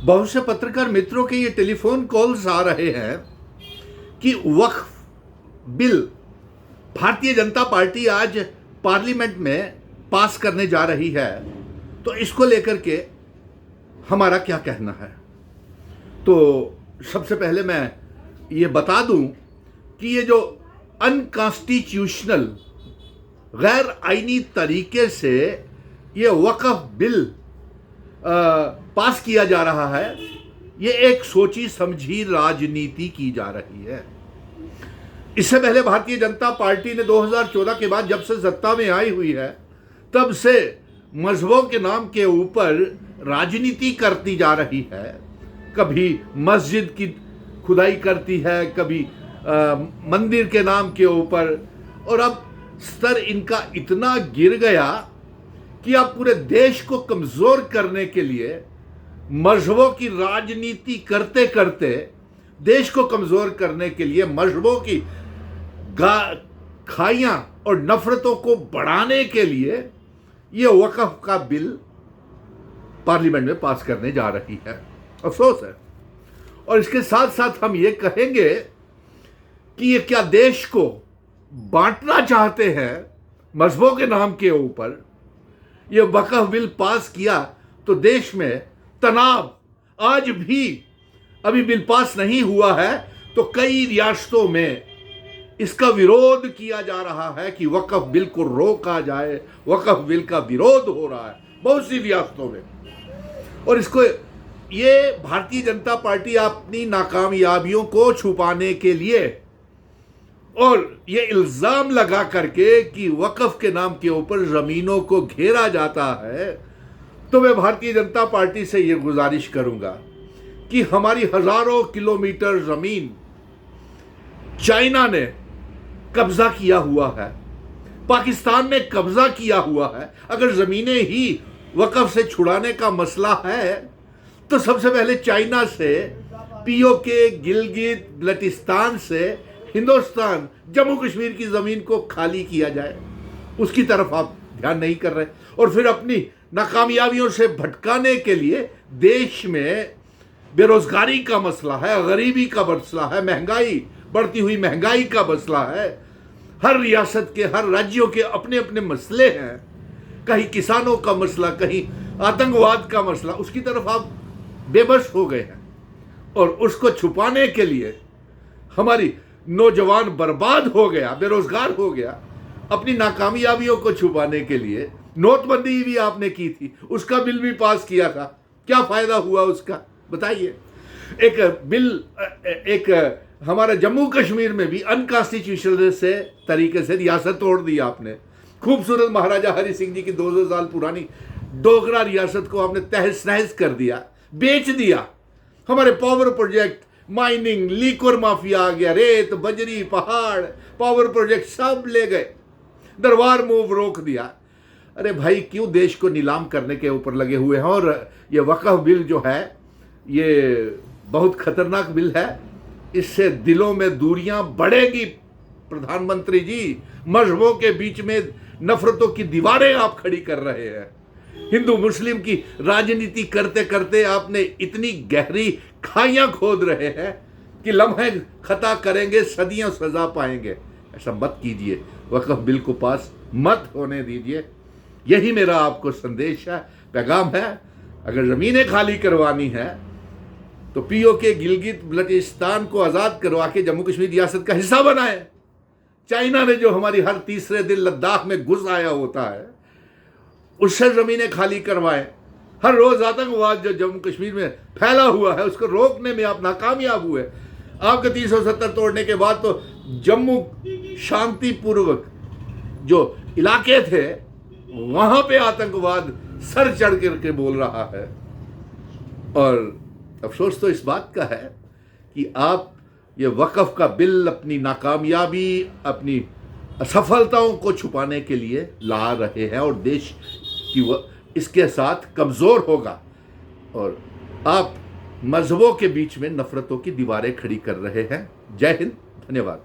बहुत से पत्रकार मित्रों के ये टेलीफोन कॉल्स आ रहे हैं कि वक्फ बिल भारतीय जनता पार्टी आज पार्लियामेंट में पास करने जा रही है, तो इसको लेकर के हमारा क्या कहना है। तो सबसे पहले मैं ये बता दूं कि ये जो अनकॉन्स्टिट्यूशनल गैर आईनी तरीके से ये वक्फ बिल पास किया जा रहा है, ये एक सोची समझी राजनीति की जा रही है। इससे पहले भारतीय जनता पार्टी ने 2014 के बाद जब से सत्ता में आई हुई है, तब से मजहबों के नाम के ऊपर राजनीति करती जा रही है। कभी मस्जिद की खुदाई करती है, कभी मंदिर के नाम के ऊपर, और अब स्तर इनका इतना गिर गया कि अब पूरे देश को कमजोर करने के लिए मजहबों की राजनीति करते करते, देश को कमजोर करने के लिए मजहबों की खाइयां और नफरतों को बढ़ाने के लिए यह वक्फ का बिल पार्लियामेंट में पास करने जा रही है। अफसोस है। और इसके साथ साथ हम ये कहेंगे कि ये क्या देश को बांटना चाहते हैं मजहबों के नाम के ऊपर। ये वक्फ बिल पास किया तो देश में तनाव, आज भी अभी बिल पास नहीं हुआ है तो कई रियासतों में इसका विरोध किया जा रहा है कि वक्फ बिल को रोका जाए। वक्फ बिल का विरोध हो रहा है बहुत सी रियासतों में, और इसको ये भारतीय जनता पार्टी अपनी नाकामयाबियों को छुपाने के लिए और ये इल्जाम लगा करके कि वक्फ के नाम के ऊपर जमीनों को घेरा जाता है, तो मैं भारतीय जनता पार्टी से ये गुजारिश करूंगा कि हमारी हजारों किलोमीटर जमीन चाइना ने कब्जा किया हुआ है, पाकिस्तान ने कब्जा किया हुआ है। अगर जमीनें ही वक्फ से छुड़ाने का मसला है तो सबसे पहले चाइना से, पीओके, गिलगित बल्टिस्तान से हिंदुस्तान, जम्मू कश्मीर की जमीन को खाली किया जाए। उसकी तरफ आप ध्यान नहीं कर रहे, और फिर अपनी नाकामयाबियों से भटकाने के लिए देश में बेरोजगारी का मसला है, गरीबी का मसला है, महंगाई, बढ़ती हुई महंगाई का मसला है। हर रियासत के, हर राज्यों के अपने अपने मसले हैं। कहीं किसानों का मसला, कहीं आतंकवाद का मसला, उसकी तरफ आप बेबस हो गए हैं। और उसको छुपाने के लिए हमारी नौजवान बर्बाद हो गया, बेरोजगार हो गया। अपनी नाकामयाबियों को छुपाने के लिए नोटबंदी भी आपने की थी, उसका बिल भी पास किया था। क्या फायदा हुआ उसका, बताइए। एक बिल, एक हमारा जम्मू कश्मीर में भी अनकॉन्स्टिट्यूशनल से तरीके से रियासत तोड़ दी आपने। खूबसूरत महाराजा हरि सिंह जी की 200 साल पुरानी डोगरा रियासत को आपने तहस नहस कर दिया, बेच दिया। हमारे power project, mining, liquor mafia आ गया, रेत, बजरी, पहाड़, पावर प्रोजेक्ट सब ले गए, दरबार मूव रोक दिया। अरे भाई, क्यों देश को नीलाम करने के ऊपर लगे हुए हैं। और ये वक्फ बिल जो है, ये बहुत खतरनाक बिल है। इससे दिलों में दूरियां बढ़ेगी प्रधानमंत्री जी। मजहबों के बीच में नफरतों की दीवारें आप खड़ी कर रहे हैं। हिंदू मुस्लिम की राजनीति करते करते आपने इतनी गहरी खाइयां खोद रहे हैं कि लम्हे खता करेंगे, सदियां सजा पाएंगे। ऐसा मत कीजिए, वक्फ बिल को पास मत होने दीजिए। यही मेरा आपको संदेश है, पैगाम है। अगर जमीनें खाली करवानी है तो पीओके, गिलगित बल्टिस्तान को आज़ाद करवा के जम्मू कश्मीर रियासत का हिस्सा बनाए। चाइना ने जो हमारी हर तीसरे दिन लद्दाख में घुस आया होता है, उससे जमीनें खाली करवाएं। हर रोज आतंकवाद जो जम्मू कश्मीर में फैला हुआ है, उसको रोकने में आप नाकामयाब हुए। आपके 370 तोड़ने के बाद तो जम्मू शांतिपूर्वक जो इलाके थे, वहां पे आतंकवाद सर चढ़ करके बोल रहा है। और अफसोस तो इस बात का है कि आप ये वक्फ का बिल अपनी नाकामयाबी, अपनी असफलताओं को छुपाने के लिए ला रहे हैं, और देश की इसके साथ कमज़ोर होगा। और आप मजहबों के बीच में नफरतों की दीवारें खड़ी कर रहे हैं। जय हिंद, धन्यवाद।